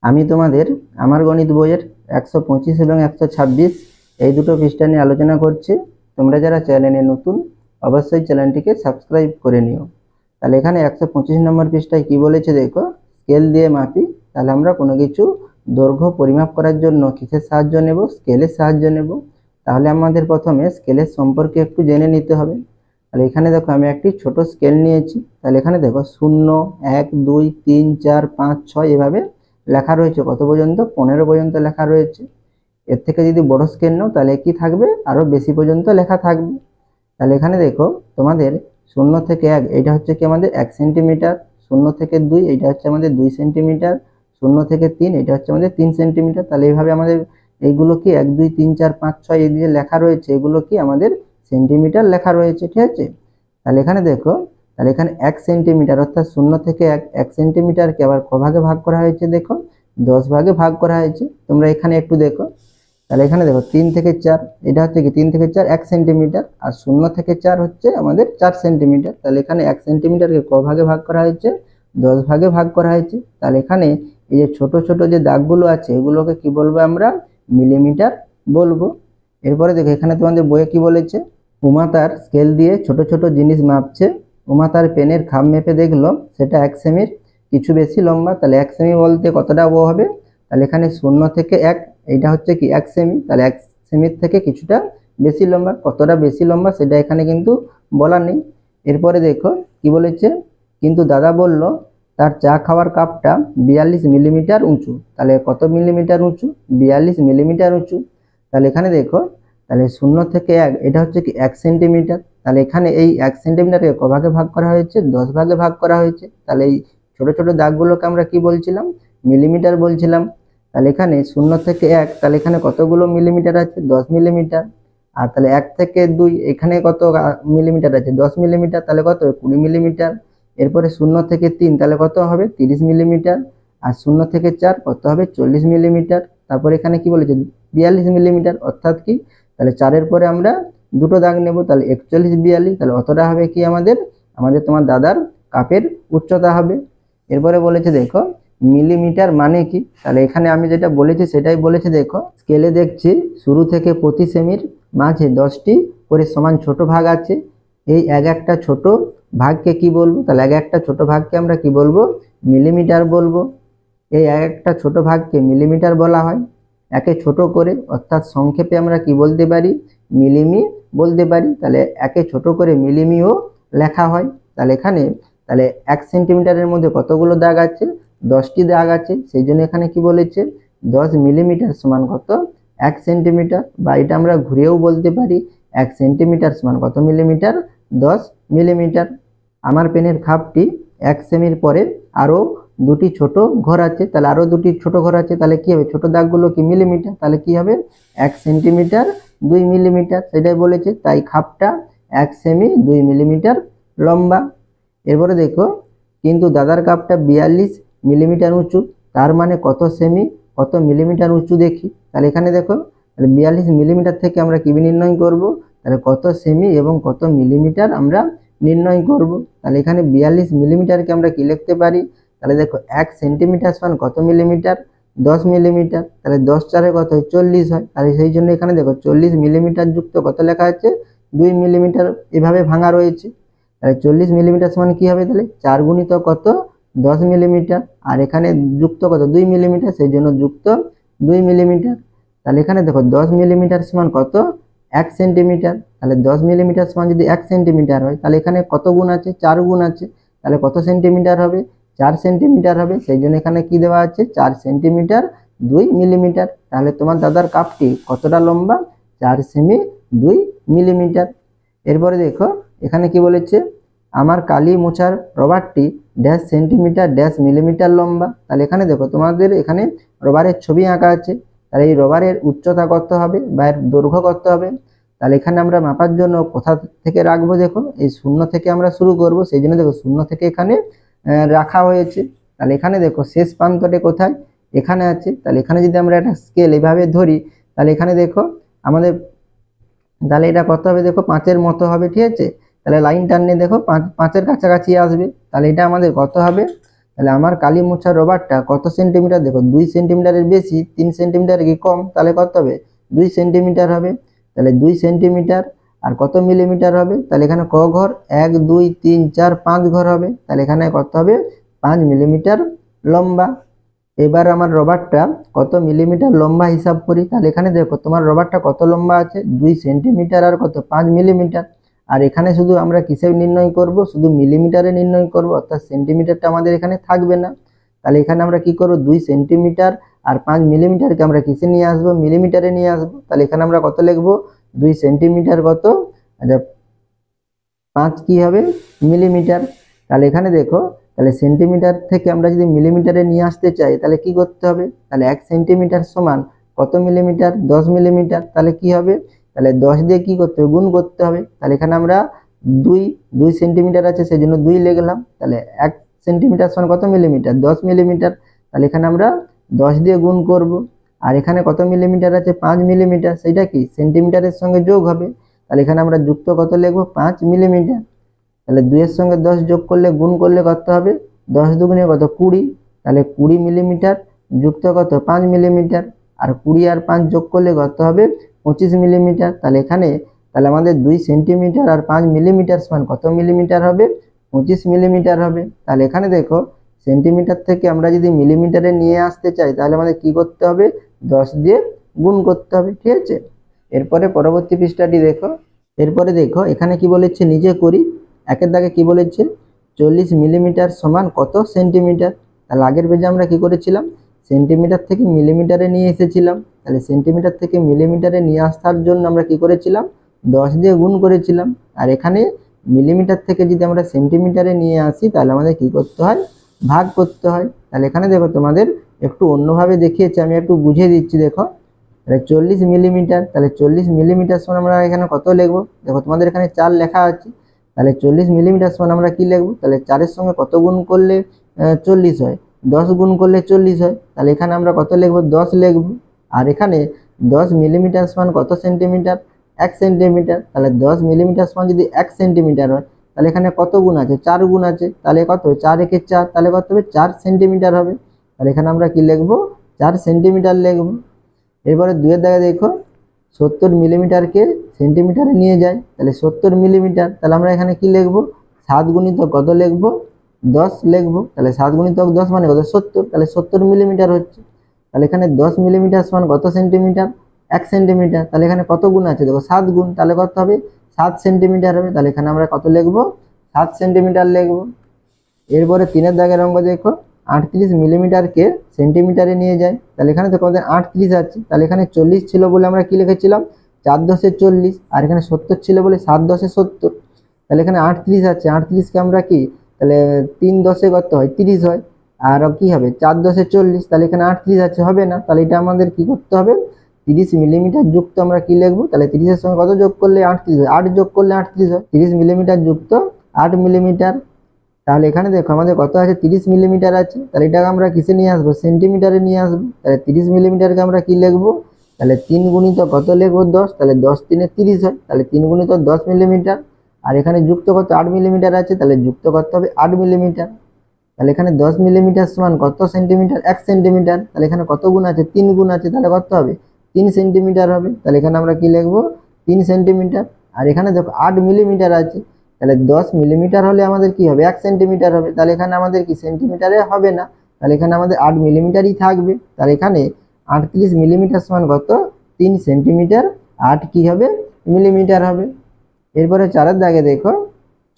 আমি তোমাদের আমার গণিত বইয়ের 125 এবং 126 এই দুটো পৃষ্ঠা নিয়ে আলোচনা করছি। তোমরা যারা চ্যানেলে নতুন অবশ্যই চ্যানেলটিকে সাবস্ক্রাইব করে নিও। তাহলে এখানে 125 নম্বর পৃষ্ঠায় কি বলেছে দেখো, স্কেল দিয়ে মাপি। তাহলে আমরা কোনো কিছু দৈর্ঘ্য পরিমাপ করার জন্য কিসের সাহায্য নেব? স্কেলের সাহায্য নেব। তাহলে আমাদের প্রথমে স্কেলের সম্পর্কে একটু জেনে নিতে হবে। তাহলে এখানে দেখো আমি একটি ছোট স্কেল নিয়েছি। তাহলে এখানে দেখো 0, 1, 2, 3, 4, 5, 6 এভাবে লেখা রয়েছে। কত পর্যন্ত? 15 পর্যন্ত লেখা রয়েছে। এর থেকে যদি বড় স্কেল নাও তাহলে কি থাকবে? আরো বেশি পর্যন্ত লেখা থাকবে। তাহলে এখানে দেখো তোমাদের 0 থেকে 1 এটা হচ্ছে কি আমাদের 1 সেন্টিমিটার, 0 থেকে 2 এটা হচ্ছে আমাদের 2 সেন্টিমিটার, 0 থেকে 3 এটা হচ্ছে আমাদের 3 সেন্টিমিটার। তাহলে এইভাবে আমাদের এইগুলো কি 1, 2, 3, 4, 5, 6 এই যে লেখা রয়েছে এগুলো কি আমাদের সেন্টিমিটার লেখা রয়েছে, ঠিক আছে। তাহলে এখানে দেখো, তাহলে এখানে 1 সেন্টিমিটার অর্থাৎ 0 থেকে 1 সেন্টিমিটারকে আবার ক ভাগে ভাগ করা হয়েছে? দেখো 10 ভাগে ভাগ করা হয়েছে। তোমরা এখানে একটু দেখো, তাহলে এখানে দেখো 3 থেকে 4 এটা হচ্ছে কি 3 থেকে 4 1 সেন্টিমিটার, আর 0 থেকে 4 হচ্ছে আমাদের 4 সেন্টিমিটার। তাহলে এখানে 1 সেন্টিমিটারকে ক ভাগে ভাগ করা হয়েছে? 10 ভাগে ভাগ করা হয়েছে। তাহলে এখানে এই যে ছোট ছোট যে দাগগুলো আছে এগুলোকে কি বলবো? আমরা মিলিমিটার বলবো। এরপরে দেখো এখানে তোমাদের বইয়ে কি বলেছে, উমা তার স্কেল দিয়ে ছোট ছোট জিনিস মাপছে। উমা তার পেনের খাম মেপে দেখলো সেটা 1 সেমির কিছু বেশি লম্বা। তাহলে 1 সেমি বলতে কতটা ও হবে? তাহলে এখানে 0 থেকে 1 এইটা হচ্ছে কি 1 সেমি। তাহলে 1 সেমির থেকে কিছুটা বেশি লম্বা। কতটা বেশি লম্বা সেটা এখানে কিন্তু বলা নেই। এরপরে দেখো কি বলেছে, কিন্তু দাদা বলল তার চা খাওয়ার কাপটা 42 মিলিমিটার উঁচু। তাহলে কত মিলিমিটার উঁচু? 42 মিলিমিটার উঁচু। তাহলে এখানে দেখো, তাহলে 0 থেকে 1 এটা হচ্ছে কি 1 সেন্টিমিটার। তাহলে এখানে এই 1 সেন্টিমিটারকে ক ভাগে ভাগ করা হয়েছে? 10 ভাগে ভাগ করা হয়েছে। তাহলে এই ছোট ছোট দাগগুলোকে আমরা কি বলছিলাম? মিলিমিটার বলছিলাম। তাহলে এখানে 0 থেকে 1 তাহলে এখানে কতগুলো মিলিমিটার আছে? 10 মিলিমিটার। আর তাহলে 1 থেকে 2 এখানে কত মিলিমিটার আছে? 10 মিলিমিটার। তাহলে কত? 20 মিলিমিটার। এরপরে 0 থেকে 3 তাহলে কত হবে? 30 মিলিমিটার। আর 0 থেকে 4 কত হবে? 40 মিলিমিটার। তারপর এখানে কি বলেছে? 42 মিলিমিটার। অর্থাৎ কি, তাহলে 4-এর পরে আমরা দুটো দাগ নেব। তাহলে 41, 42 তাহলে অতটা হবে কি আমাদের আমাদের তোমার দাদার কাপের উচ্চতা হবে। এরপরে বলেছে দেখো মিলিমিটার মানে কি? তাহলে এখানে আমি যেটা বলেছি সেটাই বলেছে। দেখো স্কেলে দেখছি শুরু থেকে প্রতি সেমির মাঝে 10টি করে সমান ছোট ভাগ আছে। এই এক একটা ছোট ভাগকে কি বলবো? তাহলে এক একটা ছোট ভাগকে আমরা কি বলবো? মিলিমিটার বলবো। এই এক একটা ছোট ভাগকে মিলিমিটার বলা হয়। একে ছোট করে অর্থাৎ সংক্ষেপে আমরা কি বলতে পারি? মিলিমি বলতে পারি। তাহলে একে ছোট করে মিলিমিও লেখা হয়। তাহলে এখানে তাহলে 1 সেন্টিমিটারের মধ্যে কতগুলো দাগ আছে? 10টি দাগ আছে। সেই জন্য এখানে কি বলেছে? 10 মিলিমিটার সমান কত? 1 সেন্টিমিটার। বা এটা আমরা ঘুরেও বলতে পারি 1 সেন্টিমিটার সমান কত মিলিমিটার? 10 মিলিমিটার। আমার পেনের খাপটি 1 সেমির পরে আরো দুটি ছোট ঘর আছে। তাহলে আরো দুটি ছোট ঘর আছে। তাহলে কি হবে? ছোট দাগগুলো কি মিলিমিটার। তাহলে কি হবে? 1 সেন্টিমিটার 2 মিলিমিটার সেটাই বলেছে। তাই খাপটা 1 সেমি 2 মিলিমিটার লম্বা। এরপরে দেখো, কিন্তু দাদার কাপটা 42 মিলিমিটার উঁচু। তার মানে কত সেমি কত মিলিমিটার উঁচু দেখি। তাহলে এখানে দেখো, তাহলে 42 মিলিমিটার থেকে আমরা কি নির্ণয় করব? তাহলে কত সেমি এবং কত মিলিমিটার আমরা নির্ণয় করব। তাহলে এখানে 42 মিলিমিটারকে আমরা কি লিখতে পারি? তাহলে দেখো 1 সেন্টিমিটার সমান কত মিলিমিটার? 10 মিলিমিটার। তাহলে 10 4 কত হয়? 40 হয়। তাহলে সেই জন্য এখানে দেখো 40 মিলিমিটার যুক্ত কত লেখা আছে? 2 মিলিমিটার এভাবে ভাঙা রয়েছে। তাহলে 40 মিলিমিটার সমান কি হবে? তাহলে 4 গুণিত কত? 10 মিলিমিটার। আর এখানে যুক্ত কত? 2 মিলিমিটার, সেই জন্য যুক্ত 2 মিলিমিটার। তাহলে এখানে দেখো 10 মিলিমিটার সমান কত? 1 সেন্টিমিটার। তাহলে 10 মিলিমিটার সমান যদি 1 সেন্টিমিটার হয় তাহলে এখানে কত গুণ আছে? 4 গুণ আছে। তাহলে কত সেন্টিমিটার হবে? 4 সেন্টিমিটার হবে। সেই জন্য এখানে কি দেওয়া আছে? 4 সেন্টিমিটার 2 মিলিমিটার। তাহলে তোমার দাদার কাপটি কতটা লম্বা? 4 সেমি 2 মিলিমিটার। এরপরে দেখো এখানে কি বলেছে, আমার কালি মোছার রবারটি ড্যাশ সেন্টিমিটার ড্যাশ মিলিমিটার লম্বা। তাহলে এখানে দেখো তোমাদের এখানে রবারের ছবি আঁকা আছে। তাহলে এই রবারের উচ্চতা কত হবে বা এর দৈর্ঘ্য কত হবে? তাহলে এখানে আমরা মাপার জন্য কোথা থেকে রাখবো? দেখো এই 0 থেকে আমরা শুরু করব। সেই জন্য দেখো 0 থেকে এখানে রাখা হয়েছে। তাহলে এখানে দেখো শেষ প্রান্তটা কোথায়? এখানে আছে। তাহলে এখানে যদি আমরা একটা স্কেল এভাবে ধরি তাহলে এখানে দেখো আমাদের, তাহলে এটা কত হবে? দেখো 5-এর মতো হবে, ঠিক আছে। তাহলে লাইন টানলে দেখো 5-এর কাছাকাছি আসবে। তাহলে এটা আমাদের কত হবে? তাহলে আমার কালি মোছার রবারটা কত সেন্টিমিটার, দেখো 2 সেন্টিমিটারের বেশি, 3 সেন্টিমিটার কি কম, তাহলে কত হবে 2 সেন্টিমিটার হবে। তাহলে 2 সেন্টিমিটার আর কত মিলিমিটার হবে, তাহলে এখানে ক ঘর, 1 2 3 4 5 ঘর হবে, তাহলে এখানে কত হবে 5 মিলিমিটার লম্বা। এবার আমার রবারটা কত মিলিমিটার লম্বা হিসাব করি, তাহলে এখানে দেখো তোমার রবারটা কত লম্বা আছে 2 সেন্টিমিটার আর কত 5 মিলিমিটার। আর এখানে শুধু আমরা কিসে নির্ণয় করব, শুধু মিলিমিটারে নির্ণয় করব, অর্থাৎ সেন্টিমিটারটা আমাদের এখানে থাকবে না। তাহলে এখানে আমরা কি করব, 2 সেন্টিমিটার আর 5 মিলিমিটারকে আমরা কিসে নিয়ে আসবো, মিলিমিটারে নিয়ে আসবো। তাহলে এখানে আমরা কত লিখবো, 2 সেন্টিমিটার কত, আচ্ছা 5 কি হবে মিলিমিটার। তাহলে এখানে দেখো, তাহলে সেন্টিমিটার থেকে আমরা যদি মিলিমিটারে নিয়ে আসতে চাই তাহলে কি করতে হবে, তাহলে 1 সেন্টিমিটার সমান কত মিলিমিটার, 10 মিলিমিটার। তাহলে কি হবে, তাহলে 10 দিয়ে কি করতে হবে, গুণ করতে হবে। তাহলে এখানে আমরা 2 সেন্টিমিটার আছে সেই জন্য 2 লিখলাম। তাহলে 1 সেন্টিমিটার সমান কত মিলিমিটার, 10 মিলিমিটার। তাহলে এখানে আমরা 10 দিয়ে গুণ করব। আর এখানে কত মিলিমিটার আছে, 5 মিলিমিটার, সেটা কি সেন্টিমিটারের সঙ্গে যোগ হবে। তাহলে এখানে আমরা যুক্ত কত লিখবো, 5 মিলিমিটার। তাহলে 2 এর সঙ্গে 10 যোগ করলে গুণ করলে কত হবে, 10 দুগুণে কত 20, তাহলে 20 মিলিমিটার যুক্ত কত 5 মিলিমিটার। আর 20 আর 5 যোগ করলে কত হবে 25 মিলিমিটার। তাহলে এখানে তাহলে আমাদের 2 সেন্টিমিটার আর 5 মিলিমিটার সমান কত মিলিমিটার হবে, 25 মিলিমিটার হবে। তাহলে এখানে দেখো, সেন্টিমিটার থেকে আমরা যদি মিলিমিটারে নিয়ে আসতে চাই তাহলে আমাদের কি করতে হবে, 10 দিয়ে গুণ করতে হবে, ঠিক আছে। এরপরে পরবর্তী পৃষ্ঠাটি দেখো। এরপরে দেখো এখানে কি বলেছে, নিজে করি। একের দাগে কি বলেছে, 40 মিলিমিটার সমান কত সেন্টিমিটার। তাহলে আগের পেজে আমরা কি করেছিলাম, সেন্টিমিটার থেকে মিলিমিটারে নিয়ে এসেছিলাম। তাহলে সেন্টিমিটার থেকে মিলিমিটারে নিয়ে আসার জন্য আমরা কি করেছিলাম, 10 দিয়ে গুণ করেছিলাম। আর এখানে মিলিমিটার থেকে যদি আমরা সেন্টিমিটারে নিয়ে আসি তাহলে আমাদের কি করতে হয়, ভাগ করতে হয়। তাহলে এখানে দেখো তোমাদের একটু অন্যভাবে দেখিয়েছি, আমি একটু বুঝিয়ে দিচ্ছি। দেখো তাহলে 40 মিলিমিটার, তাহলে 40 মিলিমিটার সমান আমরা এখানে কত লিখবো, দেখো তোমাদের এখানে 4 লেখা আছে। তাহলে 40 মিলিমিটার সমান আমরা কি লিখবো, তাহলে 4 এর সঙ্গে কত গুণ করলে 40 হয়, 10 গুণ করলে 40 হয়। তাহলে এখানে আমরা কত লিখবো, 10 লিখবো। আর এখানে 10 মিলিমিটার সমান কত সেন্টিমিটার, 1 সেন্টিমিটার। তাহলে 10 মিলিমিটার সমান যদি 1 সেন্টিমিটার হয় তাহলে এখানে কত গুণ আছে, 4 গুণ আছে। তাহলে কত, 4 একে 4, তাহলে কত হবে 4 সেন্টিমিটার হবে। তাহলে এখানে আমরা কি লিখবো, 4 সেন্টিমিটার লিখবো। এরপরে 2 এর দাগে দেখো, 70 মিলিমিটারকে সেন্টিমিটারে নিয়ে যায়, তাহলে 70 মিলিমিটার। তাহলে আমরা এখানে কি লিখবো, 7 গুণিতক কত লিখবো, 10 লিখবো। তাহলে 7 গুণিতক 10 মানে কত 70, তাহলে 70 মিলিমিটার হচ্ছে। তাহলে এখানে 10 মিলিমিটার সমান কত সেন্টিমিটার, 1 সেন্টিমিটার। তাহলে এখানে কত গুণ আছে, দেখো 7 গুণ, তাহলে কত হবে 7 সেন্টিমিটার হবে। তাহলে এখানে আমরা কত লিখবো, 7 সেন্টিমিটার লিখবো। এরপরে 3 এর দাগের অঙ্ক দেখো, 38 মিলিমিটারকে সেন্টিমিটারে নিয়ে যায়। তাহলে এখানে তো আমাদের 38 আছে, তাহলে এখানে 40 ছিল বলে আমরা কি লিখেছিলাম, 4 10 40। আর এখানে 70 ছিল বলে 7 10 70। তাহলে এখানে 38 আছে, 38কে আমরা কি, তাহলে 3 10 কত হয় 30 হয়। আর কি হবে 4 10 40, তাহলে এখানে 38 আছে, হবে না। তাহলে এটা আমাদের কি করতে হবে, 30 মিলিমিটার যুক্ত আমরা কি লিখবো, তাহলে 30 এর সঙ্গে কত যোগ করলে 38 হয়, 8 যোগ করলে 38 হয়। 30 মিলিমিটার যুক্ত 8 মিলিমিটার। তাহলে এখানে দেখো আমাদের কত আছে, 30 মিলিমিটার আছে। তাহলে এটাকে আমরা কিসে নিয়ে আসবো, সেন্টিমিটারে নিয়ে আসবো। তাহলে 30 মিলিমিটারকে আমরা কি লিখবো, তাহলে 3 গুণিত কত লিখবো 10, তাহলে 10 3 30 হয়। তাহলে 3 গুণিত 10 মিলিমিটার। আর এখানে যুক্ত কত 8 মিলিমিটার আছে, তাহলে যুক্ত করতে হবে 8 মিলিমিটার। তাহলে এখানে 10 মিলিমিটার সমান কত সেন্টিমিটার, 1 সেন্টিমিটার। তাহলে এখানে কত গুণ আছে, 3 গুণ আছে, তাহলে কত হবে 3 সেন্টিমিটার হবে। তাহলে এখানে আমরা কি লিখবো, 3 সেন্টিমিটার। আর এখানে দেখো 8 মিলিমিটার আছে, তাহলে 10 মিলিমিটার হলে আমাদের কি হবে, 1 সেন্টিমিটার হবে। তাহলে এখানে আমাদের কি সেন্টিমিটারে হবে না, তাহলে এখানে আমাদের 8 মিলিমিটারই থাকবে। তাহলে এখানে 38 মিলিমিটার সমান কত, 3 সেন্টিমিটার, 8 কি হবে মিলিমিটার হবে। এরপরে 4 দাগে দেখো,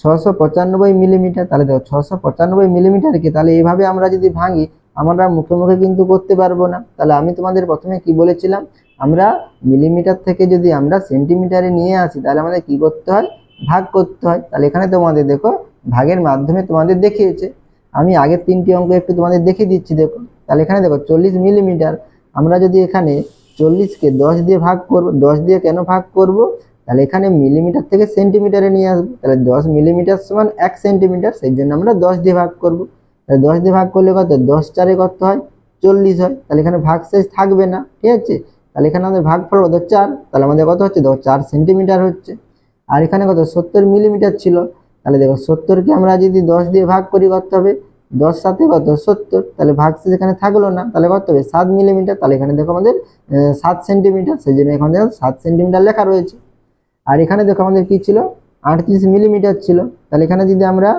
695 মিলিমিটার। তাহলে দেখো 695 মিলিমিটারকে তাহলে এইভাবে আমরা যদি ভাঙি, আমরা মুখে মুখে কিন্তু করতে পারবো না। তাহলে আমি তোমাদের প্রথমে কি বলেছিলাম, আমরা মিলিমিটার থেকে যদি আমরা সেন্টিমিটারে নিয়ে আসি তাহলে আমাদের কি করতে হয়, ভাগ করতে হয়। তাহলে এখানে তোমাদের দেখো ভাগের মাধ্যমে তোমাদের দেখিয়েছে। আমি আগের 3টি অঙ্ক একটু তোমাদের দেখিয়ে দিচ্ছি দেখো। তাহলে এখানে দেখো 40 মিলিমিটার, আমরা যদি এখানে 40কে 10 দিয়ে ভাগ করব, 10 দিয়ে কেন ভাগ করব, তাহলে এখানে মিলিমিটার থেকে সেন্টিমিটারে নিয়ে আসবো। তাহলে 10 মিলিমিটার সমান 1 সেন্টিমিটার, সেই জন্য আমরা 10 দিয়ে ভাগ করব। তাহলে 10 দিয়ে ভাগ করলে কত, 10 4 কত হয় 40 হয়। তাহলে এখানে ভাগশেষ থাকবে না, ঠিক আছে। তাহলে এখানে আমাদের ভাগফল কত 4, তাহলে আমাদের কত হচ্ছে, দেখো 4 সেন্টিমিটার হচ্ছে। আর এখানে কত 70 মিলিমিটার ছিল, তাহলে দেখো 70কে আমরা যদি 10 দিয়ে ভাগ করি কত হবে 10 সাথে কত 70, তাহলে ভাগশেষ এখানে থাকলো না, তাহলে কত হবে 7 মিলিমিটার। তাহলে এখানে দেখো আমাদের 7 সেন্টিমিটার, সেই জন্য এখানে 7 সেন্টিমিটার লেখা রয়েছে। আর এখানে দেখো আমাদের কি ছিল 38 মিলিমিটার ছিল, তাহলে এখানে যদি আমরা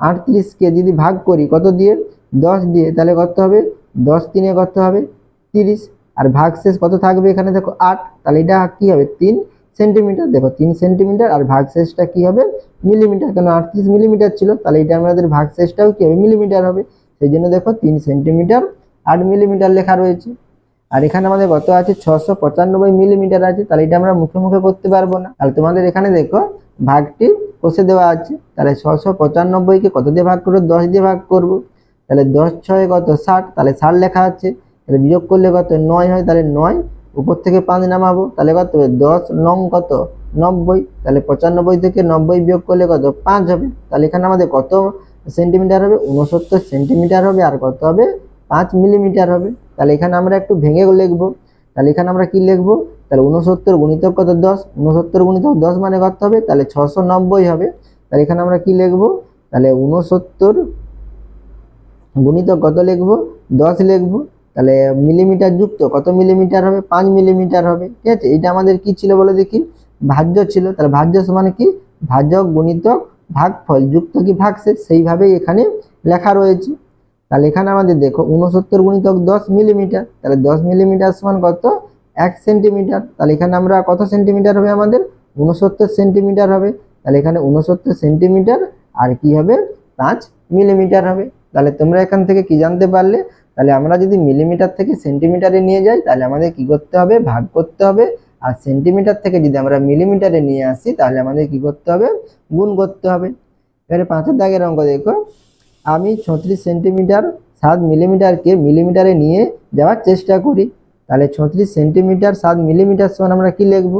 38কে যদি ভাগ করি কত দিয়ে 10 দিয়ে, তাহলে কত হবে 10 3 কত হবে 30, আর ভাগশেষ কত থাকবে এখানে দেখো 8, তাহলে এটা কি হবে 3 সেন্টিমিটার। দেখো 3 সেন্টিমিটার আর ভাগশেষটা কি হবে মিলিমিটার, কারণ 38 মিলিমিটার ছিল, তাহলে এটা আমাদের ভাগশেষটাও কি হবে মিলিমিটার হবে, সেই জন্য দেখো 3 সেন্টিমিটার 8 মিলিমিটার লেখা রয়েছে। আর এখানে আমাদের কত আছে 695 মিলিমিটার আছে, তাহলে এটা আমরা মুখে মুখে করতে পারবো না, তাহলে তোমাদের এখানে দেখো ভাগটি কষে দেওয়া আছে। তাহলে 695কে কত দিয়ে ভাগ করবো 10 দিয়ে ভাগ করব, তাহলে 10 6 কত 60, তাহলে 60 লেখা আছে। তাহলে বিয়োগ করলে কত 9 হয়, তাহলে 9 উপর থেকে 5 নামাবো, তাহলে কত হবে 10 9 কত 90, তাহলে 95 থেকে 90 বিয়োগ করলে কত 5 হবে। তাহলে এখানে আমাদের কত সেন্টিমিটার হবে 69 সেন্টিমিটার হবে, আর কত হবে 5 মিলিমিটার হবে। তাহলে এখানে আমরা একটু ভেঙে লিখবো, তাহলে এখানে আমরা কি লিখবো, তাহলে 69 গুণিতক কত 10, 69 গুণিতক 10 মানে কত হবে, তাহলে 690 হবে। তাহলে এখানে আমরা কি লিখবো, তাহলে 69 গুণিতক কত লিখবো 10 লিখবো, তাহলে মিলিমিটার যুক্ত কত মিলিমিটার হবে 5 মিলিমিটার হবে। ঠিক আছে, এটা আমাদের কি ছিল বলে দেখি, ভাজ্য ছিল, তাহলে ভাজ্য সমান কি ভাজক গুণিতক ভাগফল যুক্ত কি ভাগশেষ, সেইভাবেই এখানে লেখা রয়েছে। তাহলে এখানে আমাদের দেখো 69 গুণিতক 10 মিলিমিটার, তাহলে 10 মিলিমিটার সমান কত 1 সেন্টিমিটার, তাহলে এখানে আমরা কত সেন্টিমিটার হবে আমাদের 69 সেন্টিমিটার হবে, তাহলে এখানে 69 সেন্টিমিটার আর কি হবে 5 মিলিমিটার হবে। তাহলে তোমরা এখান থেকে কি জানতে পারলে, তাহলে আমরা যদি মিলিমিটার থেকে সেন্টিমিটারে নিয়ে যাই তাহলে আমাদের কি করতে হবে ভাগ করতে হবে, আর সেন্টিমিটার থেকে যদি আমরা মিলিমিটারে নিয়ে আসি তাহলে আমাদের কি করতে হবে গুণ করতে হবে। এবারে 5 দাগের অঙ্ক দেখো, আমি 36 সেন্টিমিটার 7 মিলিমিটারকে মিলিমিটারে নিয়ে যাওয়ার চেষ্টা করি, তাহলে 36 সেন্টিমিটার 7 মিলিমিটার সমান আমরা কি লিখবো,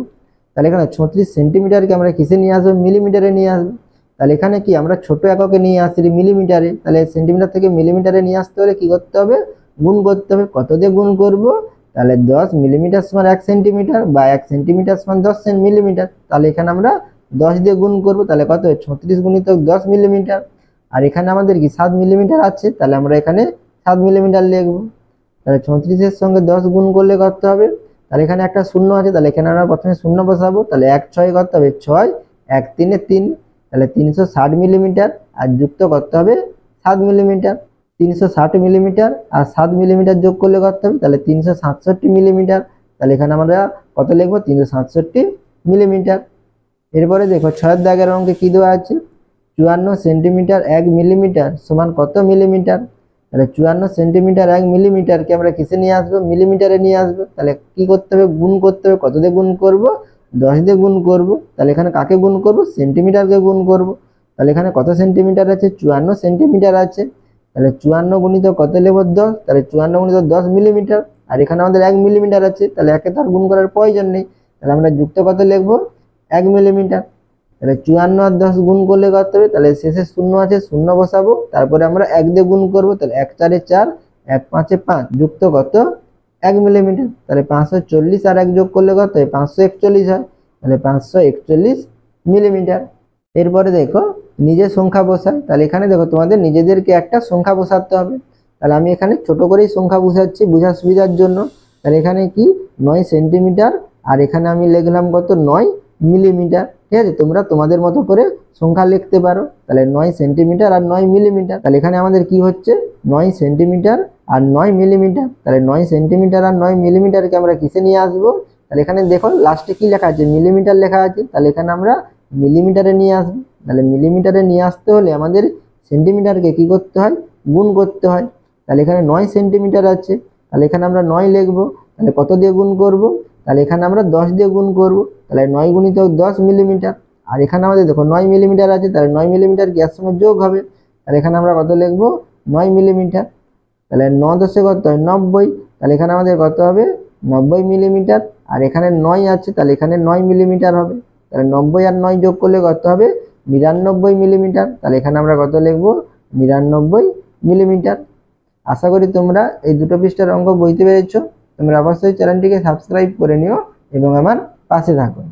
তাহলে এখানে 36 সেন্টিমিটারকে আমরা কিসে নিয়ে আসবো মিলিমিটারে নিয়ে আসবো, তাহলে এখানে কি আমরা ছোট এককে নিয়ে আসছি মিলিমিটারে, তাহলে সেন্টিমিটার থেকে মিলিমিটারে নিয়ে আসতে হলে কি করতে হবে গুণ করতে হবে। কত দিয়ে গুণ করব, তাহলে 10 মিলিমিটার সমান 1 সেন্টিমিটার বা 1 সেন্টিমিটার সমান 10 মিলিমিটার, তাহলে এখানে আমরা 10 দিয়ে গুণ করব, তাহলে কত হয় 36 গুণিতক 10 মিলিমিটার, আর এখানে আমাদের কি 7 মিলিমিটার আছে, তাহলে আমরা এখানে 7 মিলিমিটার লিখব। তাহলে 36 সঙ্গে 10 গুণ করলে কত হবে, তাহলে এখানে একটা শূন্য আছে, তাহলে এখানে আমরা প্রথমে শূন্য বসাবো, তাহলে 1 6 কত হবে 6 1 3 3, তাহলে 360 মিলিমিটার আর যুক্ত করতে হবে 7 মিলিমিটার, 360 মিলিমিটার আর 7 মিলিমিটার যোগ করলে কত হবে, তাহলে 367 মিলিমিটার, তাহলে এখানে আমরা কত লিখবো 367 মিলিমিটার। এরপরে দেখো 6 দাগের অঙ্কে কি দেওয়া আছে, 54 সেন্টিমিটার 1 মিলিমিটার সমান কত মিলিমিটার, তাহলে 54 সেন্টিমিটার 1 মিলিমিটারকে আমরা কিসে নিয়ে আসবো মিলিমিটারে নিয়ে আসবো, তাহলে কি করতে হবে গুণ করতে হবে, কত দিয়ে গুণ করব 10 দিয়ে গুণ করব, তাহলে এখানে কাকে গুণ করব সেন্টিমিটারকে গুণ করব, তাহলে এখানে কত সেন্টিমিটার আছে 54 সেন্টিমিটার আছে, তাহলে 54 গুণিত কত লিখব 10, তাহলে 54 গুণিত 10 মিলিমিটার, আর এখানে আমাদের 1 মিলিমিটার আছে, তাহলে একে তার গুণ করার প্রয়োজন নেই, তাহলে আমরা যুক্ত কত লিখব 1 মিলিমিটার, তাহলে 54 আর 10 গুণ করলে কত হবে, তাহলে শেষে শূন্য আছে শূন্য বসাবো, তারপরে আমরা 1 দিয়ে গুণ করব, তাহলে 1 4 4 1 5 5 যুক্ত কত 1 মিলিমিটার, তাহলে 540 আর 1 যোগ করলে কত হয় 541 হয়, তাহলে 541 মিলিমিটার। এরপরে দেখো নিজের সংখ্যা বসাই, তাহলে এখানে দেখো তোমাদের নিজেদেরকে একটা সংখ্যা বসাতে হবে, তাহলে আমি এখানে ছোট করেই সংখ্যা বসাচ্ছি বোঝার সুবিধার জন্য, তাহলে এখানে কি 9 সেন্টিমিটার আর এখানে আমি লিখলাম কত 9 মিলিমিটার। ঠিক আছে, তোমরা তোমাদের মতো করে সংখ্যা লিখতে পারো, তাহলে 9 সেন্টিমিটার আর 9 মিলিমিটার, তাহলে এখানে আমাদের কি হচ্ছে 9 সেন্টিমিটার আর 9 মিলিমিটার, তাহলে 9 সেন্টিমিটার আর 9 মিলিমিটারকে আমরা কিসে নিয়ে আসবো, তাহলে এখানে দেখো লাস্টে কি লেখা আছে মিলিমিটার লেখা আছে, তাহলে এখানে আমরা মিলিমিটারে নিয়ে আসবো, তাহলে মিলিমিটারে নিয়ে আসতে হলে আমাদের সেন্টিমিটারকে কি করতে হয় গুণ করতে হয়, তাহলে এখানে 9 সেন্টিমিটার আছে, তাহলে এখানে আমরা 9 লিখবো, তাহলে কত দিয়ে গুণ করব, তাহলে এখানে আমরা 10 দিয়ে গুণ করব, তাহলে 9 গুণিত 10 মিলিমিটার, আর এখানে আমাদের দেখো 9 মিলিমিটার আছে, তাহলে 9 মিলিমিটার কি এর সঙ্গে যোগ হবে, তাহলে এখানে আমরা কত লিখবো 9 মিলিমিটার, তাহলে 9 10 কত হয় 90, তাহলে এখানে আমাদের কত হবে 90 মিলিমিটার, আর এখানে 9 আছে, তাহলে এখানে 9 মিলিমিটার হবে, তাহলে 90 আর 9 যোগ করলে কত হবে 99 মিলিমিটার, তাহলে এখানে আমরা কত লিখবো 99 মিলিমিটার। আশা করি তোমরা এই দুটো পৃষ্ঠার অঙ্ক বুঝতে পেরেছো, তোমরা অবশ্যই চ্যানেলটিকে সাবস্ক্রাইব করে নিও এবং আমার পাশে থাকো।